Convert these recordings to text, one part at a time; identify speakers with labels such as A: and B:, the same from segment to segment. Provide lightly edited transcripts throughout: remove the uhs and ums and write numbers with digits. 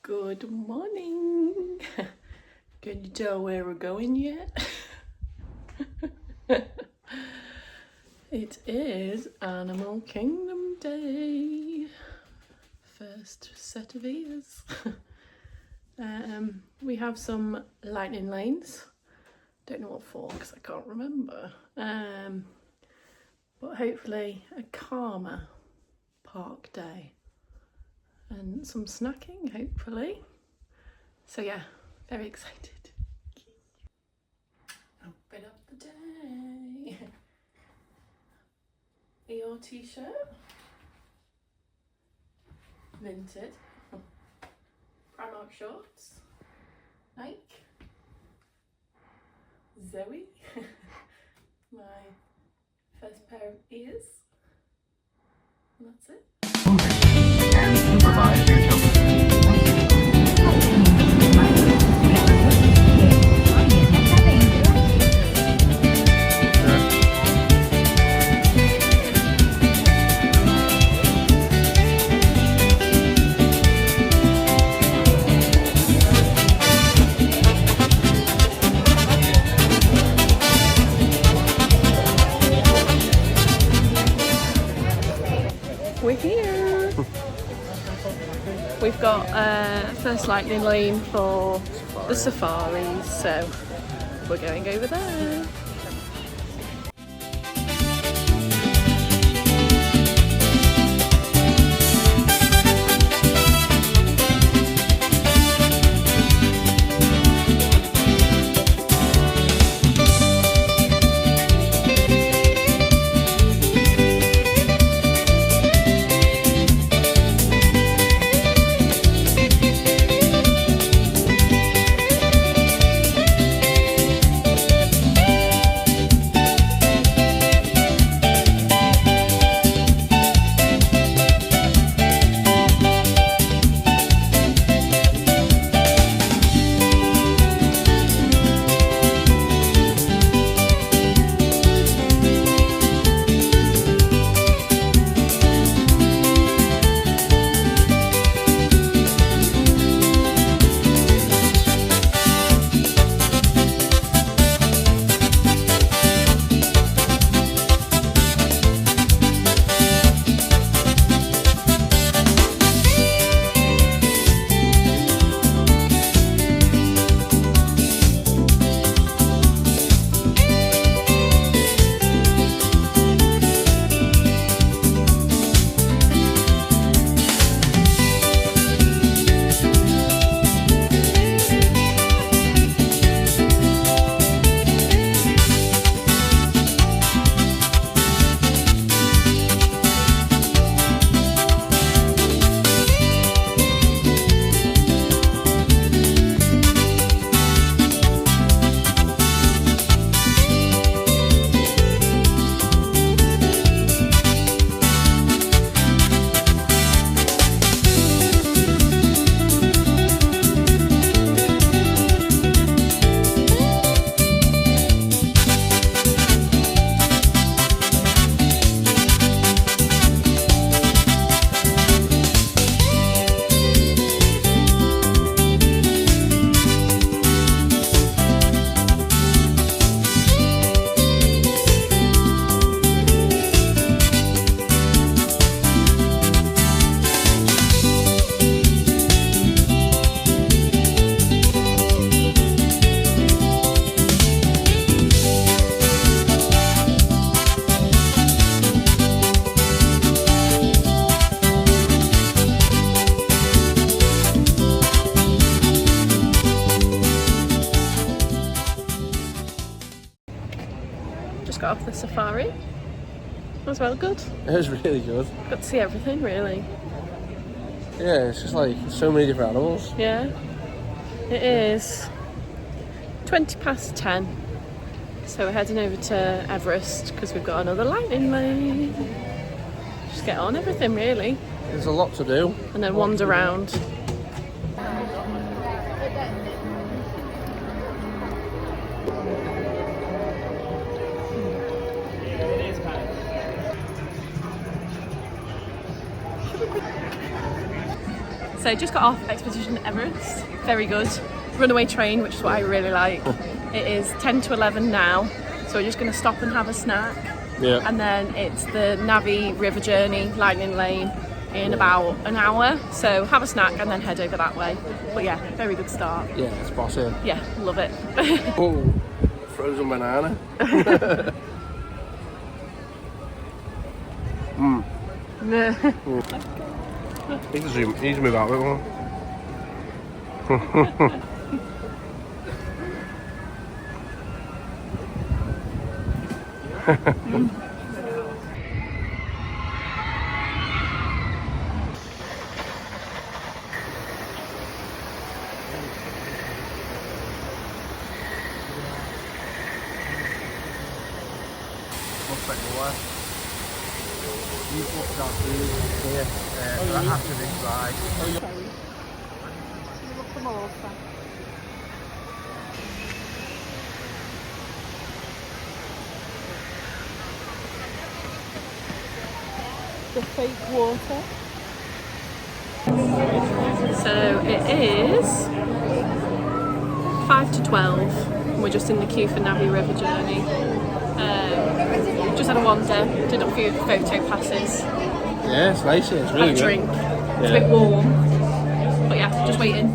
A: Good morning. Can you tell where we're going yet? It is Animal Kingdom Day. First set of ears. We have some lightning lanes. Don't know what for because I can't remember. But hopefully a calmer park day. And some snacking, hopefully. So yeah, very excited. Open up the day. Eeyore t-shirt. Minted. Primark shorts. Nike. Zoe. My first pair of ears. And that's it.
B: And supervise your children.
A: We're here. We've got first lightning lane for the safaris, so we're going over there. Just got off the safari. That was well good.
C: It was really good.
A: Got to see everything, really.
C: Yeah, it's just like so many different animals.
A: Yeah, it is 10:20. So we're heading over to Everest because we've got another lightning lane. Just get on everything, really.
C: There's a lot to do.
A: And then wander around. So just got off Expedition Everest. Very good. Runaway train, which is what I really like. It is 10 to 11 now, so we're just going to stop and have a snack.
C: Yeah.
A: And then it's the Navi River Journey, Lightning Lane, in about an hour. So have a snack and then head over that way. But yeah, very good start.
C: Yeah, it's bossy.
A: Yeah, love it.
C: Oh, frozen banana. Need to move out a bit more. Looks like the worst. You booked our food here for that afternoon ride.
A: The fake water. So it is 5 to 12. We're just in the queue for Navi River Journey. Just had a wander, did a few photo passes.
C: Yeah, it's nice. It's really
A: Had a
C: good.
A: drink. It's a bit warm, but yeah, just waiting.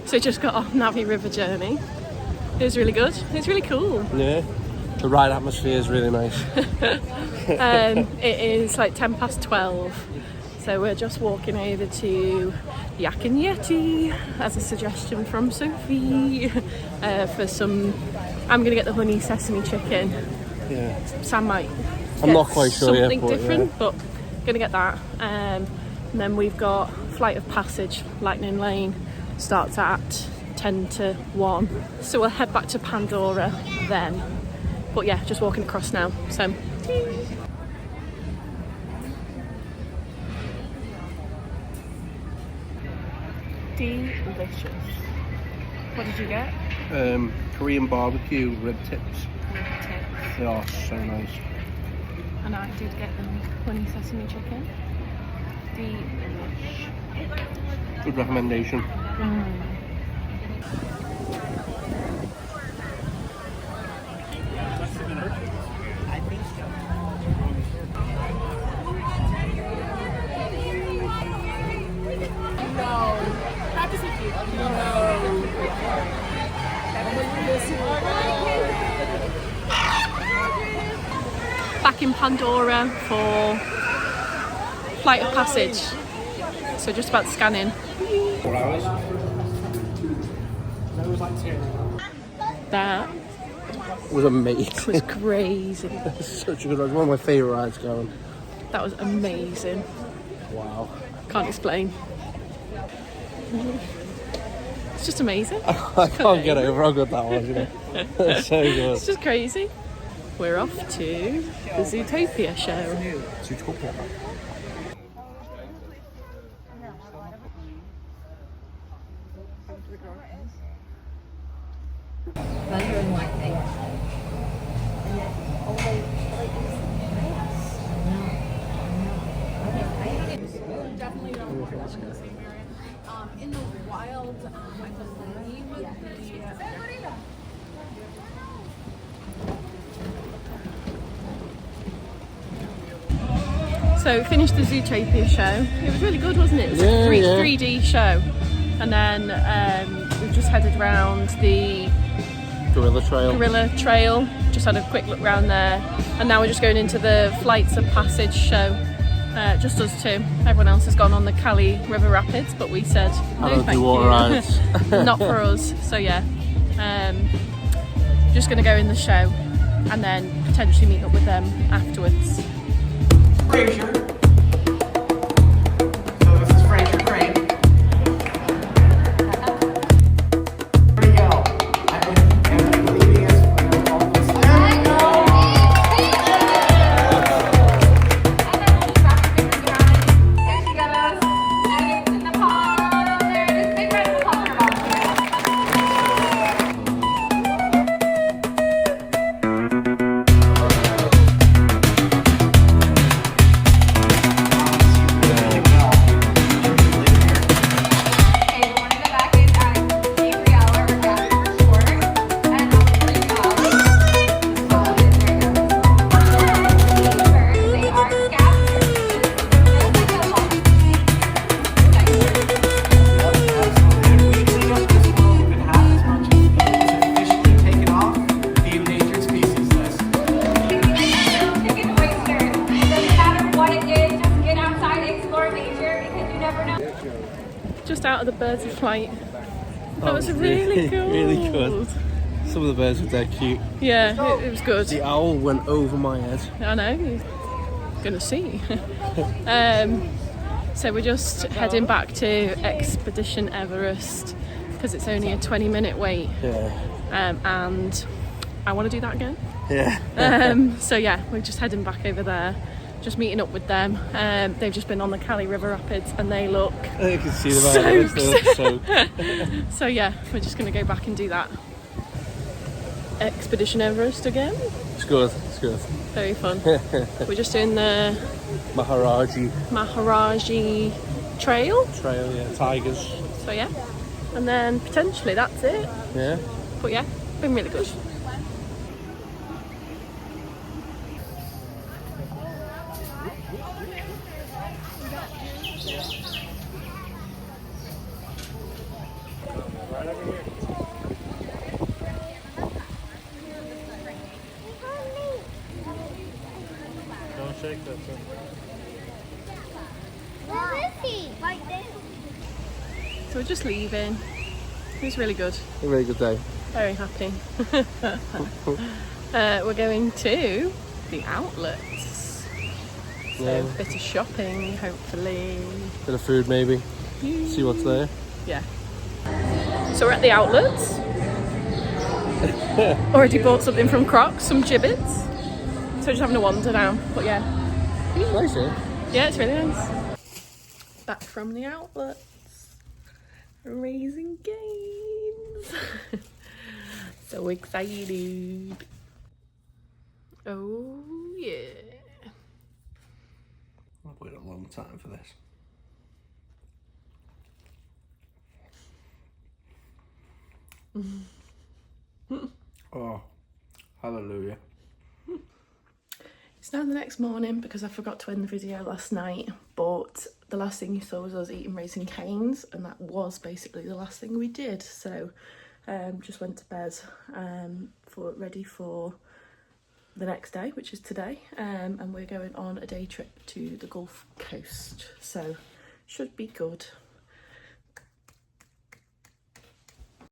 A: So just got off Navi River Journey. It was really good. It's really cool.
C: Yeah. The ride atmosphere is really nice.
A: It is like 10 past 12. So we're just walking over to Yak and Yeti as a suggestion from Sophie for some. I'm going to get the honey sesame chicken.
C: Yeah.
A: Sam might.
C: I'm not quite sure yet,
A: something
C: but
A: different,
C: yeah.
A: but going to get that. And then we've got Flight of Passage, Lightning Lane, starts at 10 to 1. So we'll head back to Pandora then. But yeah, just walking across now. So. Delicious. What did you get?
C: Korean barbecue rib tips.
A: Tips.
C: They are so nice.
A: And I did get the honey sesame chicken. Delish.
C: Good recommendation.
A: Back in Pandora for Flight of Passage. So just about to scan in.
C: 4 hours.
A: That
C: Was amazing.
A: was crazy.
C: Such a good ride. One of my favourite rides going.
A: That was amazing.
C: Wow.
A: Can't explain. It's just amazing.
C: I can't get over how good that was. You know? It's so good.
A: It's just crazy. We're off to the Zootopia show.
C: Zootopia.
A: in the wild, I believe. So finished the Zootopia show. It was really good, wasn't it? It was a 3D show. And then we've just headed round the Gorilla Trail. Just had a quick look round there. And now we're just going into the Flights of Passage show. Just us two. Everyone else has gone on the Cali River Rapids, but we said no, thank you. Not for us. So yeah, just going to go in the show and then potentially meet up with them afterwards.
D: Fraser. So this is Fraser Crane. There we go. And leading us all this time.
E: There she goes. And it's in the pond. There it is. Big round of applause for Bob. Okay, the one in the back is Gabriella, or Gabby for short. And I'll show you how. So there you go. First, they are scavengers. Just like a monkey.
D: If we clean up this world even half as much as it's officially taken off the endangered species list.
E: Chicken oysters. Doesn't matter what it is, just get outside, explore nature, because you never know.
A: Just out of the Birds of Flight. That was really good.
C: Really good. Some of the birds were dead cute.
A: Yeah, it was good.
C: The owl went over my head.
A: I know, you're gonna see. So we're just heading back to Expedition Everest because it's only a 20-minute wait,
C: Yeah.
A: and I want to do that again.
C: Yeah.
A: So yeah, we're just heading back over there, just meeting up with them. They've just been on the Cali River Rapids and they look
C: You can see them out there. They look so.
A: so yeah, we're just gonna go back and do that. Expedition Everest again.
C: It's good. It's good.
A: Very fun. We're just doing the Maharaji Trail.
C: Trail, yeah. Tigers.
A: So yeah, and then potentially that's it.
C: Yeah.
A: But yeah, been really good.
C: Don't shake that.
F: Where is he? Like this.
A: So we're just leaving. It was really good.
C: A really good day.
A: Very happy. We're going to the outlets. So
C: Yeah.
A: a bit of shopping, hopefully.
C: Bit of food maybe. See what's there.
A: Yeah. So we're at the outlets. Already bought something from Crocs, some gibbets. So we're just having a wander now. But yeah.
C: Nice, eh?
A: Yeah, it's really nice. Back from the outlets. Raising Cane's. So excited. Oh yeah.
C: I've waited a long time for this. Oh, hallelujah.
A: It's now the next morning because I forgot to end the video last night, but the last thing you saw was us eating Raising Cane's, and that was basically the last thing we did. So just went to bed ready for the next day, which is today, and we're going on a day trip to the Gulf Coast, so should be good.